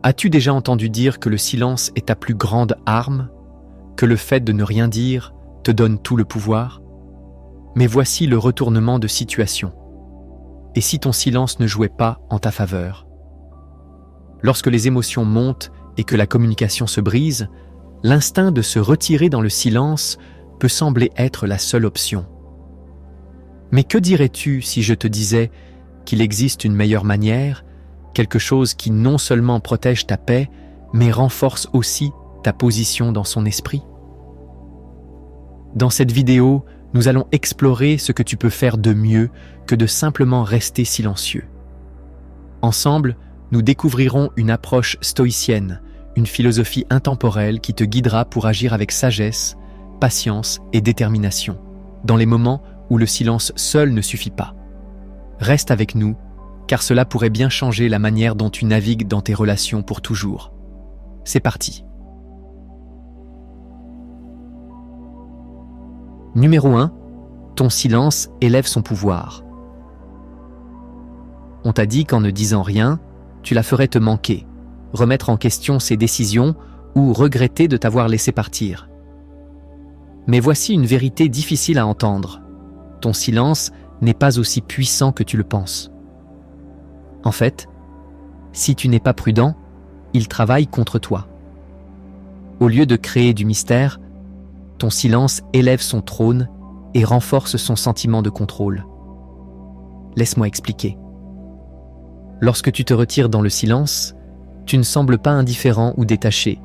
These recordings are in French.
As-tu déjà entendu dire que le silence est ta plus grande arme, que le fait de ne rien dire te donne tout le pouvoir? Mais voici le retournement de situation. Et si ton silence ne jouait pas en ta faveur? Lorsque les émotions montent et que la communication se brise, l'instinct de se retirer dans le silence peut sembler être la seule option. Mais que dirais-tu si je te disais qu'il existe une meilleure manière, quelque chose qui non seulement protège ta paix, mais renforce aussi ta position dans son esprit? Dans cette vidéo, nous allons explorer ce que tu peux faire de mieux que de simplement rester silencieux. Ensemble, nous découvrirons une approche stoïcienne, une philosophie intemporelle qui te guidera pour agir avec sagesse, patience et détermination, dans les moments où le silence seul ne suffit pas. Reste avec nous, car cela pourrait bien changer la manière dont tu navigues dans tes relations pour toujours. C'est parti. Numéro 1. Ton silence élève son pouvoir. On t'a dit qu'en ne disant rien, tu la ferais te manquer, remettre en question ses décisions ou regretter de t'avoir laissé partir. Mais voici une vérité difficile à entendre. Ton silence n'est pas aussi puissant que tu le penses. En fait, si tu n'es pas prudent, il travaille contre toi. Au lieu de créer du mystère, ton silence élève son trône et renforce son sentiment de contrôle. Laisse-moi expliquer. Lorsque tu te retires dans le silence, tu ne sembles pas indifférent ou détaché.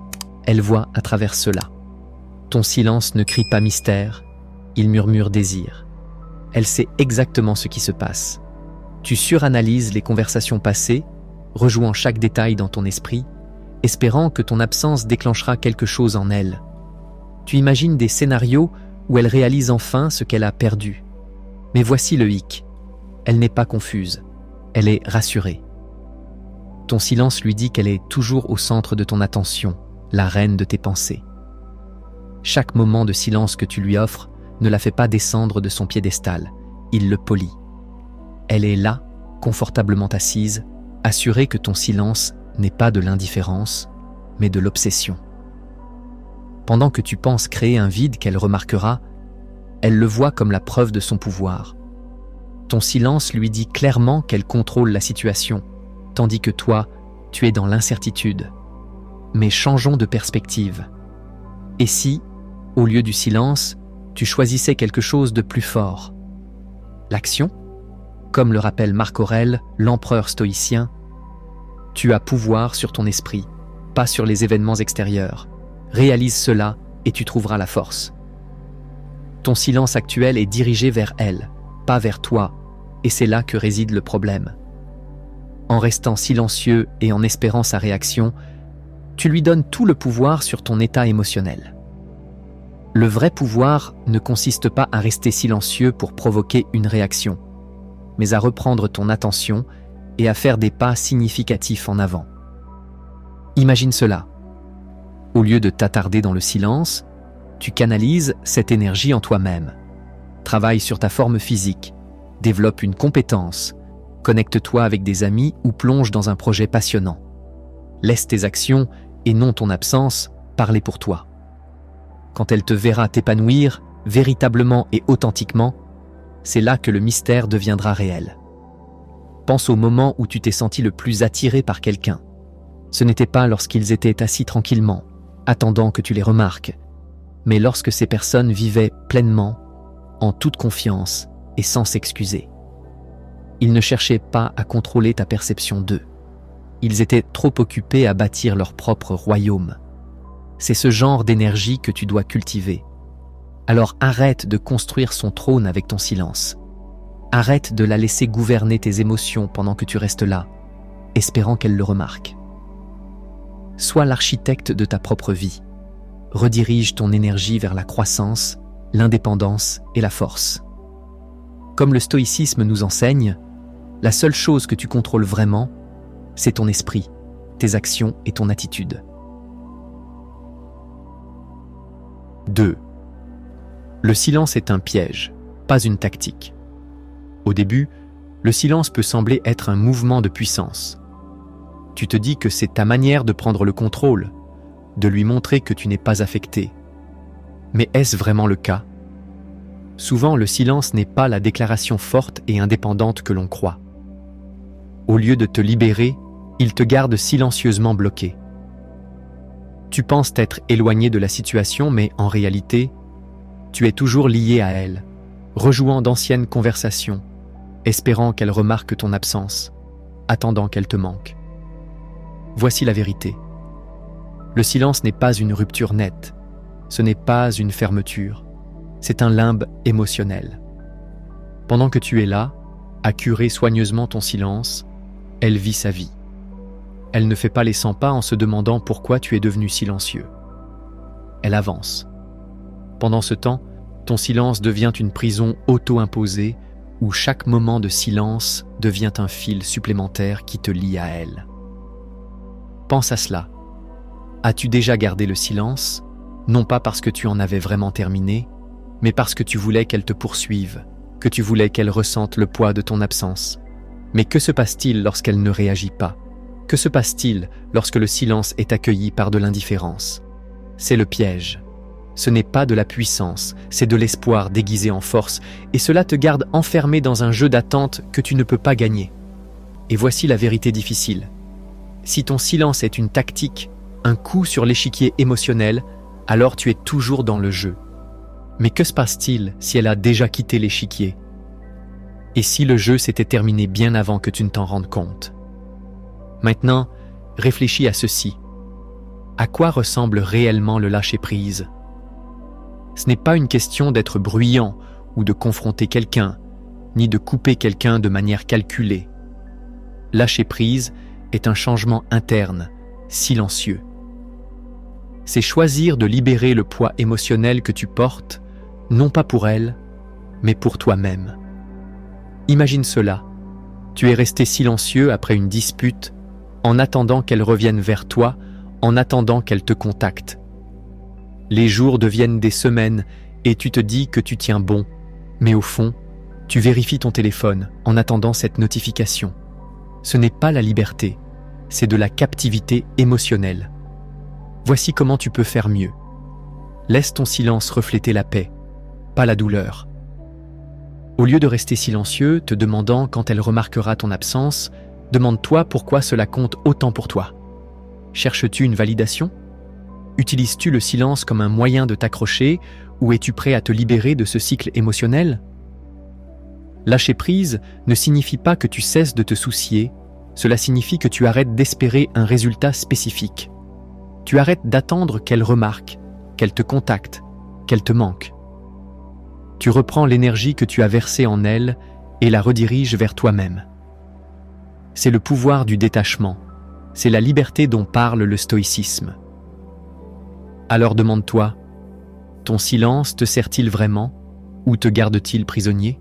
Elle voit à travers cela. Ton silence ne crie pas mystère, il murmure désir. Elle sait exactement ce qui se passe. Tu suranalyses les conversations passées, rejouant chaque détail dans ton esprit, espérant que ton absence déclenchera quelque chose en elle. Tu imagines des scénarios où elle réalise enfin ce qu'elle a perdu. Mais voici le hic. Elle n'est pas confuse. Elle est rassurée. Ton silence lui dit qu'elle est toujours au centre de ton attention, la reine de tes pensées. Chaque moment de silence que tu lui offres ne la fait pas descendre de son piédestal, il le polit. Elle est là, confortablement assise, assurée que ton silence n'est pas de l'indifférence, mais de l'obsession. Pendant que tu penses créer un vide qu'elle remarquera, elle le voit comme la preuve de son pouvoir. Ton silence lui dit clairement qu'elle contrôle la situation, tandis que toi, tu es dans l'incertitude. Mais changeons de perspective. Et si, au lieu du silence, tu choisissais quelque chose de plus fort? L'action? Comme le rappelle Marc Aurèle, l'empereur stoïcien, tu as pouvoir sur ton esprit, pas sur les événements extérieurs. Réalise cela et tu trouveras la force. Ton silence actuel est dirigé vers elle, pas vers toi, et c'est là que réside le problème. En restant silencieux et en espérant sa réaction, tu lui donnes tout le pouvoir sur ton état émotionnel. Le vrai pouvoir ne consiste pas à rester silencieux pour provoquer une réaction, mais à reprendre ton attention et à faire des pas significatifs en avant. Imagine cela. Au lieu de t'attarder dans le silence, tu canalises cette énergie en toi-même. Travaille sur ta forme physique, développe une compétence, connecte-toi avec des amis ou plonge dans un projet passionnant. Laisse tes actions, et non ton absence, parler pour toi. Quand elle te verra t'épanouir, véritablement et authentiquement, c'est là que le mystère deviendra réel. Pense au moment où tu t'es senti le plus attiré par quelqu'un. Ce n'était pas lorsqu'ils étaient assis tranquillement, attendant que tu les remarques, mais lorsque ces personnes vivaient pleinement, en toute confiance et sans s'excuser. Ils ne cherchaient pas à contrôler ta perception d'eux. Ils étaient trop occupés à bâtir leur propre royaume. C'est ce genre d'énergie que tu dois cultiver. Alors arrête de construire son trône avec ton silence. Arrête de la laisser gouverner tes émotions pendant que tu restes là, espérant qu'elle le remarque. Sois l'architecte de ta propre vie. Redirige ton énergie vers la croissance, l'indépendance et la force. Comme le stoïcisme nous enseigne, la seule chose que tu contrôles vraiment, c'est ton esprit, tes actions et ton attitude. 2. Le silence est un piège, pas une tactique. Au début, le silence peut sembler être un mouvement de puissance. Tu te dis que c'est ta manière de prendre le contrôle, de lui montrer que tu n'es pas affecté. Mais est-ce vraiment le cas? Souvent, le silence n'est pas la déclaration forte et indépendante que l'on croit. Au lieu de te libérer, il te garde silencieusement bloqué. Tu penses t'être éloigné de la situation, mais en réalité, tu es toujours lié à elle, rejouant d'anciennes conversations, espérant qu'elle remarque ton absence, attendant qu'elle te manque. Voici la vérité. Le silence n'est pas une rupture nette, ce n'est pas une fermeture, c'est un limbe émotionnel. Pendant que tu es là, à curer soigneusement ton silence, elle vit sa vie. Elle ne fait pas les 100 pas en se demandant pourquoi tu es devenu silencieux. Elle avance. Pendant ce temps, ton silence devient une prison auto-imposée où chaque moment de silence devient un fil supplémentaire qui te lie à elle. Pense à cela. As-tu déjà gardé le silence, non pas parce que tu en avais vraiment terminé, mais parce que tu voulais qu'elle te poursuive, que tu voulais qu'elle ressente le poids de ton absence? Mais que se passe-t-il lorsqu'elle ne réagit pas? Que se passe-t-il lorsque le silence est accueilli par de l'indifférence? C'est le piège. Ce n'est pas de la puissance, c'est de l'espoir déguisé en force, et cela te garde enfermé dans un jeu d'attente que tu ne peux pas gagner. Et voici la vérité difficile. Si ton silence est une tactique, un coup sur l'échiquier émotionnel, alors tu es toujours dans le jeu. Mais que se passe-t-il si elle a déjà quitté l'échiquier? Et si le jeu s'était terminé bien avant que tu ne t'en rendes compte? Maintenant, réfléchis à ceci. À quoi ressemble réellement le lâcher-prise? Ce n'est pas une question d'être bruyant ou de confronter quelqu'un, ni de couper quelqu'un de manière calculée. Lâcher-prise est un changement interne, silencieux. C'est choisir de libérer le poids émotionnel que tu portes, non pas pour elle, mais pour toi-même. Imagine cela. Tu es resté silencieux après une dispute, en attendant qu'elle revienne vers toi, en attendant qu'elle te contacte. Les jours deviennent des semaines et tu te dis que tu tiens bon, mais au fond, tu vérifies ton téléphone en attendant cette notification. Ce n'est pas la liberté, c'est de la captivité émotionnelle. Voici comment tu peux faire mieux. Laisse ton silence refléter la paix, pas la douleur. Au lieu de rester silencieux, te demandant quand elle remarquera ton absence, demande-toi pourquoi cela compte autant pour toi. Cherches-tu une validation? Utilises-tu le silence comme un moyen de t'accrocher ou es-tu prêt à te libérer de ce cycle émotionnel? Lâcher prise ne signifie pas que tu cesses de te soucier, cela signifie que tu arrêtes d'espérer un résultat spécifique. Tu arrêtes d'attendre qu'elle remarque, qu'elle te contacte, qu'elle te manque. Tu reprends l'énergie que tu as versée en elle et la rediriges vers toi-même. C'est le pouvoir du détachement, c'est la liberté dont parle le stoïcisme. Alors demande-toi, ton silence te sert-il vraiment ou te garde-t-il prisonnier?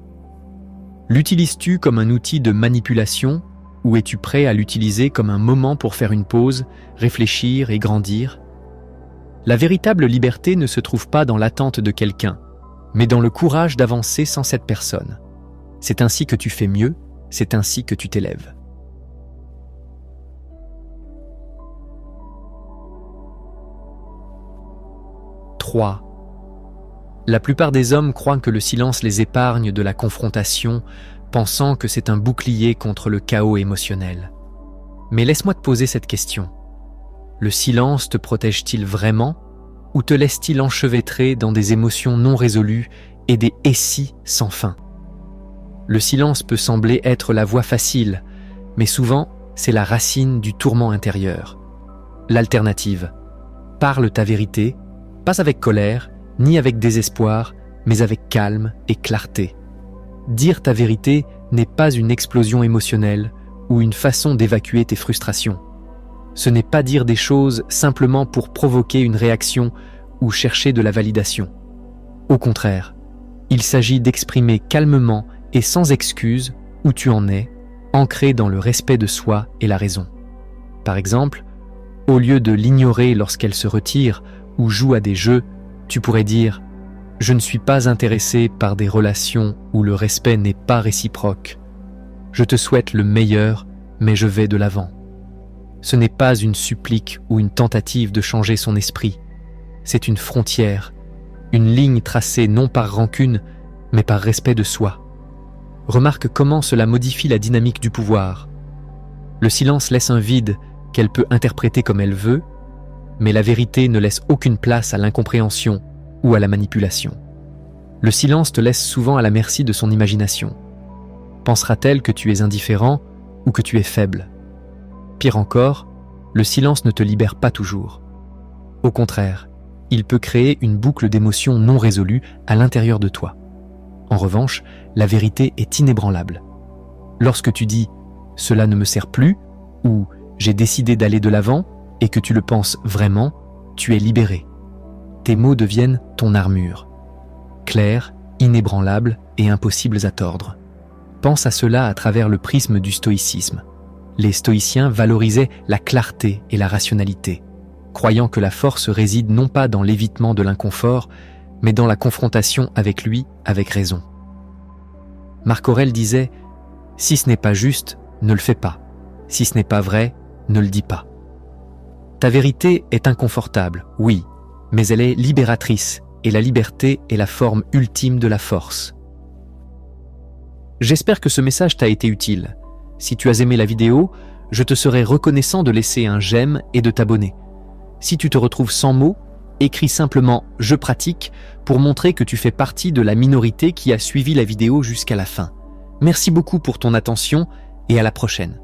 L'utilises-tu comme un outil de manipulation ou es-tu prêt à l'utiliser comme un moment pour faire une pause, réfléchir et grandir? La véritable liberté ne se trouve pas dans l'attente de quelqu'un, mais dans le courage d'avancer sans cette personne. C'est ainsi que tu fais mieux, c'est ainsi que tu t'élèves. La plupart des hommes croient que le silence les épargne de la confrontation, pensant que c'est un bouclier contre le chaos émotionnel. Mais laisse-moi te poser cette question. Le silence te protège-t-il vraiment ou te laisse-t-il enchevêtrer dans des émotions non résolues et des « et si » sans fin? Le silence peut sembler être la voie facile, mais souvent c'est la racine du tourment intérieur. L'alternative: parle ta vérité, pas avec colère, ni avec désespoir, mais avec calme et clarté. Dire ta vérité n'est pas une explosion émotionnelle ou une façon d'évacuer tes frustrations. Ce n'est pas dire des choses simplement pour provoquer une réaction ou chercher de la validation. Au contraire, il s'agit d'exprimer calmement et sans excuse où tu en es, ancré dans le respect de soi et la raison. Par exemple, au lieu de l'ignorer lorsqu'elle se retire ou joue à des jeux, tu pourrais dire « Je ne suis pas intéressé par des relations où le respect n'est pas réciproque. Je te souhaite le meilleur, mais je vais de l'avant. » Ce n'est pas une supplique ou une tentative de changer son esprit. C'est une frontière, une ligne tracée non par rancune, mais par respect de soi. Remarque comment cela modifie la dynamique du pouvoir. Le silence laisse un vide qu'elle peut interpréter comme elle veut, mais la vérité ne laisse aucune place à l'incompréhension ou à la manipulation. Le silence te laisse souvent à la merci de son imagination. Pensera-t-elle que tu es indifférent ou que tu es faible? Pire encore, le silence ne te libère pas toujours. Au contraire, il peut créer une boucle d'émotions non résolues à l'intérieur de toi. En revanche, la vérité est inébranlable. Lorsque tu dis « cela ne me sert plus » ou « j'ai décidé d'aller de l'avant » et que tu le penses vraiment, tu es libéré. Tes mots deviennent ton armure. Clairs, inébranlables et impossibles à tordre. Pense à cela à travers le prisme du stoïcisme. Les stoïciens valorisaient la clarté et la rationalité, croyant que la force réside non pas dans l'évitement de l'inconfort, mais dans la confrontation avec lui avec raison. Marc Aurèle disait « Si ce n'est pas juste, ne le fais pas. Si ce n'est pas vrai, ne le dis pas. » Ta vérité est inconfortable, oui, mais elle est libératrice, et la liberté est la forme ultime de la force. J'espère que ce message t'a été utile. Si tu as aimé la vidéo, je te serai reconnaissant de laisser un j'aime et de t'abonner. Si tu te retrouves sans mots, écris simplement « Je pratique » pour montrer que tu fais partie de la minorité qui a suivi la vidéo jusqu'à la fin. Merci beaucoup pour ton attention et à la prochaine.